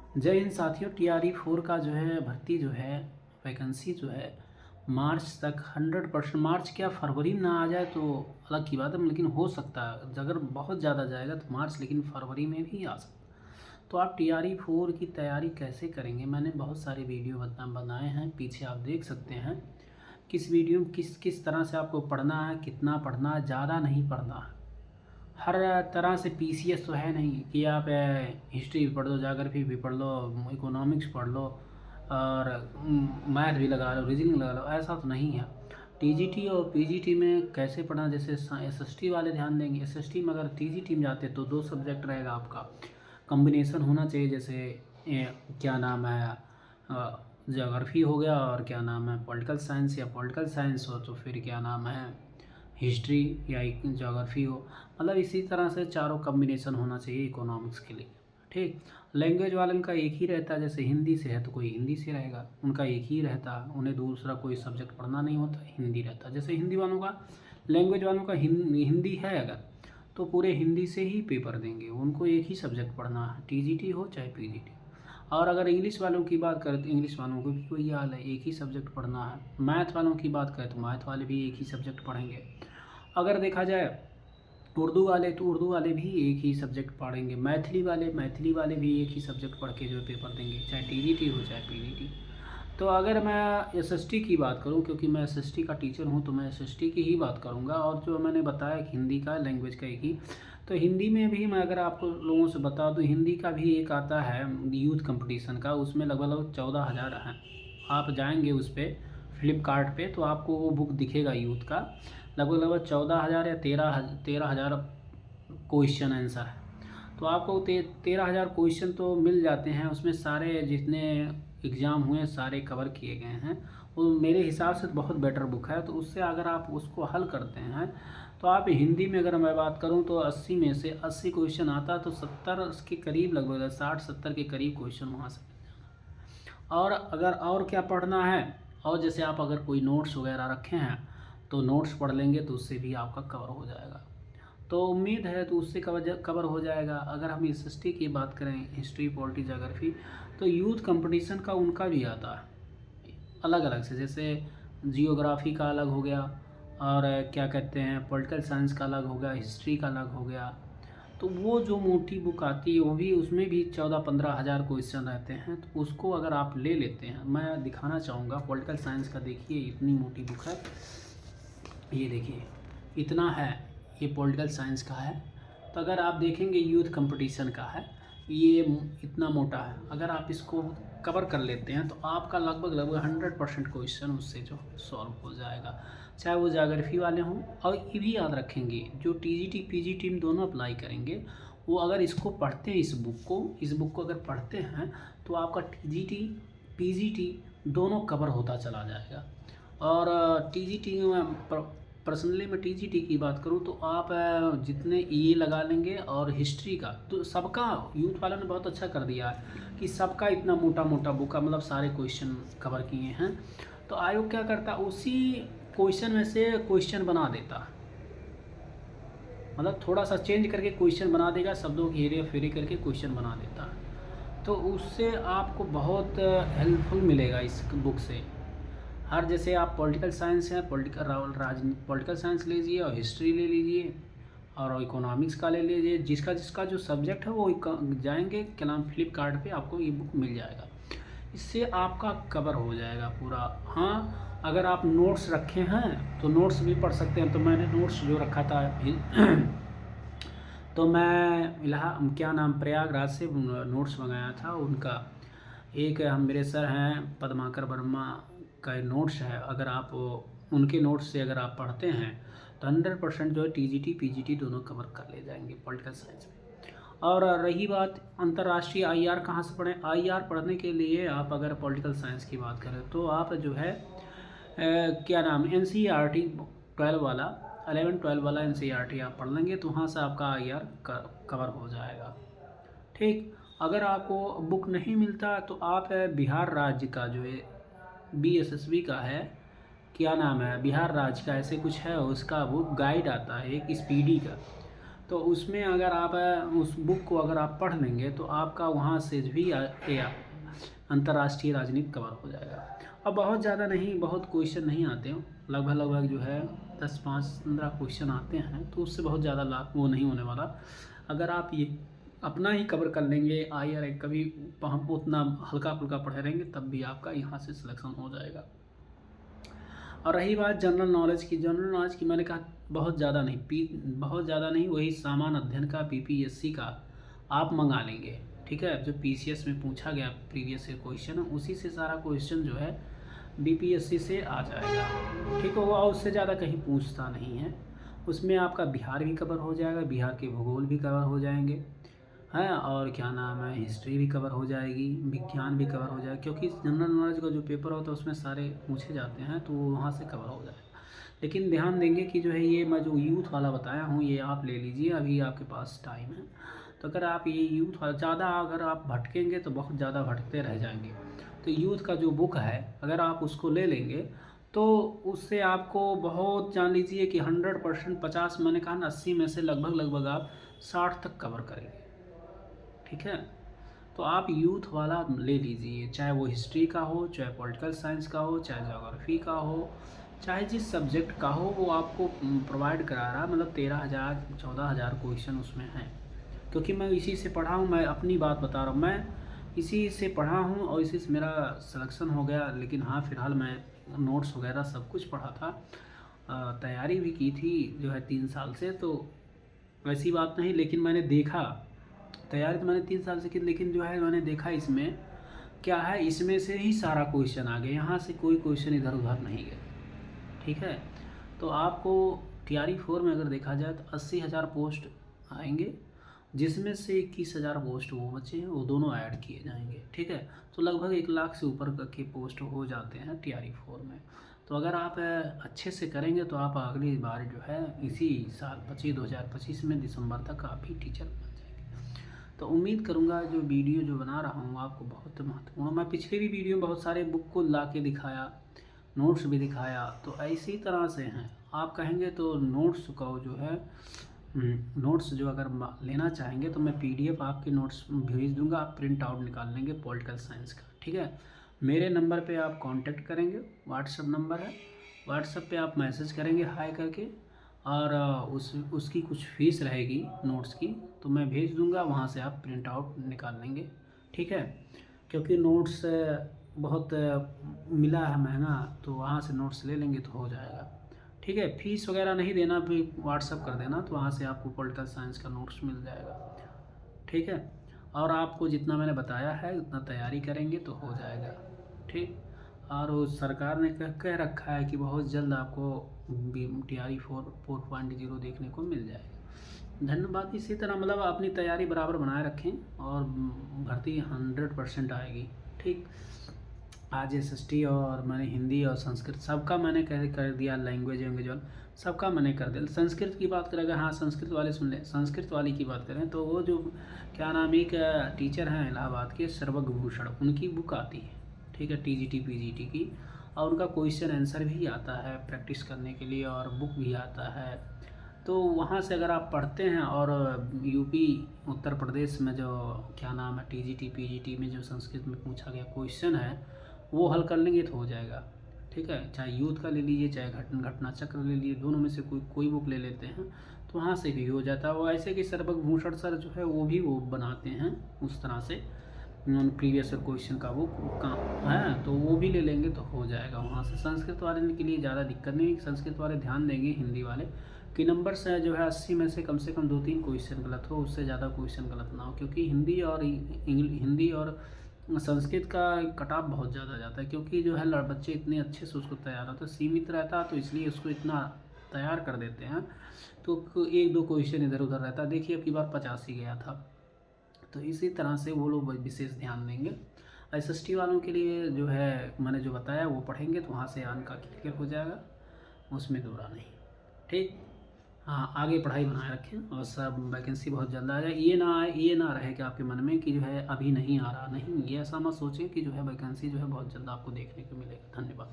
जय हिंद साथियों। टीआरई 4 का जो है भर्ती जो है वैकेंसी जो है मार्च तक 100%, मार्च क्या फरवरी में ना आ जाए तो अलग की बात है, लेकिन हो सकता है अगर बहुत ज़्यादा जाएगा तो मार्च, लेकिन फरवरी में भी आ सकता है। तो आप टीआरई 4 की तैयारी कैसे करेंगे, मैंने बहुत सारे वीडियो बनाए हैं, पीछे आप देख सकते हैं। किस वीडियो में किस किस तरह से आपको पढ़ना है, कितना पढ़ना है, ज़्यादा नहीं पढ़ना है। हर तरह से पीसीएस तो है नहीं कि आप हिस्ट्री भी पढ़ लो, ज्योग्राफी भी पढ़ लो, इकोनॉमिक्स पढ़ लो और मैथ भी लगा लो, रीजनिंग लगा लो, ऐसा तो नहीं है। टीजीटी और पीजीटी में कैसे पढ़ना, जैसे एसएसटी वाले ध्यान देंगे। एसएसटी में अगर टीजीटी में जाते तो 2 सब्जेक्ट रहेगा आपका, कॉम्बिनेशन होना चाहिए। जैसे क्या नाम है, ज्योग्राफी हो गया और क्या नाम है पॉलिटिकल साइंस, या पॉलिटिकल साइंस हो तो फिर क्या नाम है हिस्ट्री या ज्योग्राफी हो। मतलब इसी तरह से चारों कॉम्बिनेशन होना चाहिए इकोनॉमिक्स के लिए। ठीक, लैंग्वेज वालों का एक ही रहता है, जैसे हिंदी से है तो कोई हिंदी से रहेगा, उनका एक ही रहता है, उन्हें दूसरा कोई सब्जेक्ट पढ़ना नहीं होता, हिंदी रहता है। जैसे हिंदी वालों का, लैंग्वेज वालों का हिंदी है अगर, तो पूरे हिंदी से ही पेपर देंगे, उनको एक ही सब्जेक्ट पढ़ना है, टीजीटी हो चाहे पीजीटी। और अगर इंग्लिश वालों की बात करें तो इंग्लिश वालों को भी वही हाल है, एक ही सब्जेक्ट पढ़ना है। मैथ वालों की बात करें तो मैथ वाले भी एक ही सब्जेक्ट पढ़ेंगे। अगर देखा जाए उर्दू वाले तो उर्दू वाले भी एक ही सब्जेक्ट पढ़ेंगे। मैथिली वाले भी एक ही सब्जेक्ट पढ़ के जो पेपर देंगे, चाहे टीजीटी हो चाहे पीजीटी। तो अगर मैं एसएसटी की बात करूं, क्योंकि मैं एसएसटी का टीचर हूं, तो मैं एसएसटी की ही बात करूंगा। और जो मैंने बताया कि हिंदी का लैंग्वेज का एक ही, तो हिंदी में भी मैं अगर आपको लोगों से बता दूं, हिंदी का भी एक आता है यूथ कंपटीशन का, उसमें लगभग 14,000 हैं। आप जाएंगे उस पर फ्लिपकार्ट पे तो आपको वो बुक दिखेगा यूथ का, लगभग 14,000 या 13,000 क्वेश्चन आंसर है। तो आपको 13,000 क्वेश्चन तो मिल जाते हैं, उसमें सारे जितने एग्ज़ाम हुए सारे कवर किए गए हैं। वो मेरे हिसाब से बहुत बेटर बुक है, तो उससे अगर आप उसको हल करते हैं तो आप हिंदी में, अगर मैं बात करूं तो 80 में से 80 क्वेश्चन आता है, तो 70 के करीब, लगभग 60-70 के करीब क्वेश्चन वहाँ से। और अगर और क्या पढ़ना है, और जैसे आप अगर कोई नोट्स वगैरह रखे हैं तो नोट्स पढ़ लेंगे तो उससे भी आपका कवर हो जाएगा। तो उम्मीद है तो उससे कवर हो जाएगा। अगर हम एसएसटी की बात करें, हिस्ट्री पॉलिटी ज्योग्राफी, तो यूथ कंपटीशन का उनका भी आता है अलग अलग से, जैसे जियोग्राफी का अलग हो गया, और क्या कहते हैं पॉलिटिकल साइंस का अलग हो गया, हिस्ट्री का अलग हो गया। तो वो जो मोटी बुक आती है वो भी, उसमें भी 14-15 हज़ार क्वेश्चन रहते हैं, तो उसको अगर आप ले लेते हैं, मैं दिखाना चाहूँगा पॉलिटिकल साइंस का। देखिए इतनी मोटी बुक है, ये देखिए इतना है, ये पॉलिटिकल साइंस का है। तो अगर आप देखेंगे यूथ कंपटीशन का है, ये इतना मोटा है। अगर आप इसको कवर कर लेते हैं तो आपका लगभग 100% क्वेश्चन उससे जो सॉल्व हो जाएगा, चाहे वो ज्योग्राफी वाले हों। और ये भी याद रखेंगे, जो टीजीटी पीजीटी में दोनों अप्लाई करेंगे, वो अगर इसको पढ़ते हैं, इस बुक को अगर पढ़ते हैं तो आपका टीजीटी पीजीटी दोनों कवर होता चला जाएगा। और टीजीटी में पर्सनली मैं टीजीटी की बात करूं तो आप जितने ये लगा लेंगे, और हिस्ट्री का तो सबका यूथ वालों ने बहुत अच्छा कर दिया है कि सबका इतना मोटा मोटा बुक का, मतलब सारे क्वेश्चन कवर किए हैं। तो आयोग क्या करता है, उसी क्वेश्चन में से क्वेश्चन बना देता, मतलब थोड़ा सा चेंज करके क्वेश्चन बना देगा, शब्दों की हेरा फेरी करके क्वेश्चन बना देता है। तो उससे आपको बहुत हेल्पफुल मिलेगा इस बुक से। हर, जैसे आप पॉलिटिकल साइंस है, पॉलिटिकल साइंस ले लीजिए, और हिस्ट्री ले लीजिए, और इकोनॉमिक्स का ले लीजिए, जिसका जिसका जो सब्जेक्ट है वो जाएंगे क्या नाम फ्लिपकार्ट पे आपको ये बुक मिल जाएगा। इससे आपका कवर हो जाएगा पूरा। हाँ, अगर आप नोट्स रखे हैं तो नोट्स भी पढ़ सकते हैं। तो मैंने नोट्स जो रखा था तो मैं क्या नाम प्रयागराज से नोट्स मंगाया था उनका। एक हम मेरे सर हैं पद्माकर वर्मा का नोट्स है, अगर आप उनके नोट्स से अगर आप पढ़ते हैं तो 100% जो है टीजीटी पीजीटी दोनों कवर कर ले जाएंगे पॉलिटिकल साइंस में। और रही बात अंतर्राष्ट्रीय आईआर कहाँ से पढ़ें, आईआर पढ़ने के लिए आप अगर पॉलिटिकल साइंस की बात करें तो आप जो है क्या नाम एनसीईआरटी 12 वाला 11-12 वाला एनसीईआरटी आप पढ़ लेंगे तो वहाँ से आपका आईआर कवर हो जाएगा। ठीक, अगर आपको बुक नहीं मिलता तो आप बिहार राज्य का जो है बीएसएसबी का है, क्या नाम है बिहार राज्य का ऐसे कुछ है, उसका वो गाइड आता है एक स्पीडी का, तो उसमें अगर आप उस बुक को अगर आप पढ़ लेंगे तो आपका वहाँ से भी अंतर्राष्ट्रीय राजनीति कवर हो जाएगा। अब बहुत ज़्यादा नहीं, बहुत क्वेश्चन नहीं आते हो, लगभग जो है 10-15 क्वेश्चन आते हैं, तो उससे बहुत ज़्यादा लाभ वो नहीं होने वाला। अगर आप ये अपना ही कवर कर लेंगे आईआर कभी हम उतना हल्का फुल्का पढ़े रहेंगे तब भी आपका यहाँ से सिलेक्शन हो जाएगा। और रही बात जनरल नॉलेज की मैंने कहा बहुत ज़्यादा नहीं, वही सामान्य अध्ययन का पीपीएससी का आप मंगा लेंगे, ठीक है। जो पीसीएस में पूछा गया प्रीवियस ईयर क्वेश्चन है उसी से सारा क्वेश्चन जो है बीपीएससी से आ जाएगा, ठीक होगा। उससे ज़्यादा कहीं पूछता नहीं है। उसमें आपका बिहार भी कवर हो जाएगा, बिहार के भूगोल भी कवर हो जाएंगे हैं, और क्या नाम है हिस्ट्री भी कवर हो जाएगी, विज्ञान भी कवर हो जाएगा, क्योंकि जनरल नॉलेज का जो पेपर होता है उसमें सारे पूछे जाते हैं तो वहाँ से कवर हो जाएगा। लेकिन ध्यान देंगे कि जो है ये मैं जो यूथ वाला बताया हूँ ये आप ले लीजिए, अभी आपके पास टाइम है। तो अगर आप ये यूथ वाला ज़्यादा अगर आप भटकेंगे तो बहुत ज़्यादा भटकते रह जाएंगे। तो यूथ का जो बुक है अगर आप उसको ले लेंगे तो उससे आपको बहुत जान लीजिए कि 100% 50 मैंने कहा ना 80 में से लगभग आप 60 तक कवर करेंगे, ठीक है। तो आप यूथ वाला ले लीजिए, चाहे वो हिस्ट्री का हो, चाहे पॉलिटिकल साइंस का हो, चाहे ज्योग्राफी का हो, चाहे जिस सब्जेक्ट का हो वो आपको प्रोवाइड करा रहा है। मतलब 13,000 14,000 क्वेश्चन उसमें हैं, क्योंकि मैं इसी से पढ़ा हूँ, मैं अपनी बात बता रहा हूँ, मैं इसी से पढ़ा हूँ और इसी से मेरा सिलेक्शन हो गया। लेकिन हाँ फिलहाल मैं नोट्स वगैरह सब कुछ पढ़ा था, तैयारी भी की थी जो है 3 साल से, तो वैसी बात नहीं। लेकिन मैंने देखा तैयारी तो मैंने 3 साल से की, लेकिन जो है मैंने देखा इसमें क्या है, इसमें से ही सारा क्वेश्चन आ गया, यहाँ से कोई क्वेश्चन इधर उधर नहीं गया, ठीक है। तो आपको TRE 4 में अगर देखा जाए तो 80,000 पोस्ट आएंगे, जिसमें से 21,000 पोस्ट वो बचे हैं, वो दोनों ऐड किए जाएंगे, ठीक है। तो लगभग 1 लाख से ऊपर के पोस्ट हो जाते हैं TRE 4 में। तो अगर आप अच्छे से करेंगे तो आप अगली बार जो है इसी साल 2025 में दिसंबर तक आप ही टीचर बन जाएंगे। तो उम्मीद करूँगा जो वीडियो जो बना रहा हूँ आपको बहुत महत्वपूर्ण, मैं पिछले भी वीडियो में बहुत सारे बुक को ला के दिखाया, नोट्स भी दिखाया, तो इसी तरह से हैं। आप कहेंगे तो नोट्स का जो है नोट्स जो अगर लेना चाहेंगे तो मैं PDF आपके नोट्स भेज दूंगा, आप प्रिंट आउट निकाल लेंगे पॉलिटिकल साइंस का, ठीक है। मेरे नंबर पे आप कांटेक्ट करेंगे, व्हाट्सअप नंबर है, व्हाट्सअप पे आप मैसेज करेंगे हाय करके, और उसकी कुछ फ़ीस रहेगी नोट्स की, तो मैं भेज दूंगा, वहाँ से आप प्रिंट आउट निकाल लेंगे, ठीक है। क्योंकि नोट्स बहुत मिला है महंगा, तो वहाँ से नोट्स ले लेंगे तो हो जाएगा, ठीक है। फीस वगैरह नहीं देना, फिर व्हाट्सअप कर देना, तो वहाँ से आपको पॉलिटिकल साइंस का नोट्स मिल जाएगा, ठीक है। और आपको जितना मैंने बताया है उतना तैयारी करेंगे तो हो जाएगा, ठीक। और वो सरकार ने कह रखा है कि बहुत जल्द आपको TRE 4.0 देखने को मिल जाएगा। धन्यवाद। इसी तरह मतलब अपनी तैयारी बराबर बनाए रखें और भर्ती 100% आएगी, ठीक। आज SST और मैंने हिंदी और संस्कृत सबका मैंने कर दिया, लैंग्वेज वाला सबका मैंने कर दिया। संस्कृत की बात करें, हाँ संस्कृत वाले सुन लें, संस्कृत वाली की बात करें तो वो जो क्या नाम एक टीचर हैं इलाहाबाद के सर्वज्ञभूषण, उनकी बुक आती है, ठीक है, TGT PGT की, और उनका क्वेश्चन आंसर भी आता है प्रैक्टिस करने के लिए, और बुक भी आता है। तो वहाँ से अगर आप पढ़ते हैं और यूपी उत्तर प्रदेश में जो क्या नाम है TGT PGT में जो संस्कृत में पूछा गया क्वेश्चन है वो हल कर लेंगे तो हो जाएगा, ठीक है। चाहे यूथ का ले लीजिए, चाहे घटना चक्र ले लीजिए, दोनों में से कोई बुक ले लेते हैं तो वहाँ से भी हो जाता है। वो ऐसे कि सर्वज्ञभूषण सर जो है वो बनाते हैं उस तरह से प्रीवियस क्वेश्चन का वो काम है, तो वो भी ले लेंगे तो हो जाएगा वहाँ से। संस्कृत वाले के लिए ज़्यादा दिक्कत नहीं, संस्कृत वाले ध्यान देंगे हिंदी वाले कि नंबर से जो है 80 में से कम 2-3 क्वेश्चन गलत हो, उससे ज़्यादा क्वेश्चन गलत ना हो, क्योंकि हिंदी और संस्कृत का कट ऑफ बहुत ज़्यादा जाता है, क्योंकि जो है बच्चे इतने अच्छे से उसको तैयार होता है, सीमित रहता है, तो इसलिए उसको इतना तैयार कर देते हैं, तो 1-2 क्वेश्चन इधर उधर रहता है। देखिए अब की बार 50 ही गया था, तो इसी तरह से वो लोग विशेष ध्यान देंगे। SST वालों के लिए जो है मैंने जो बताया वो पढ़ेंगे तो वहाँ से का क्लियर हो जाएगा, उसमें दोहरा नहीं, ठीक। हाँ आगे पढ़ाई बनाए रखें और सब वैकेंसी बहुत जल्द आ जाए। ये ना रहे कि आपके मन में कि जो है अभी नहीं आ रहा, नहीं, ये ऐसा मत सोचें कि जो है वैकेंसी जो है बहुत जल्द आपको देखने को मिलेगा। धन्यवाद।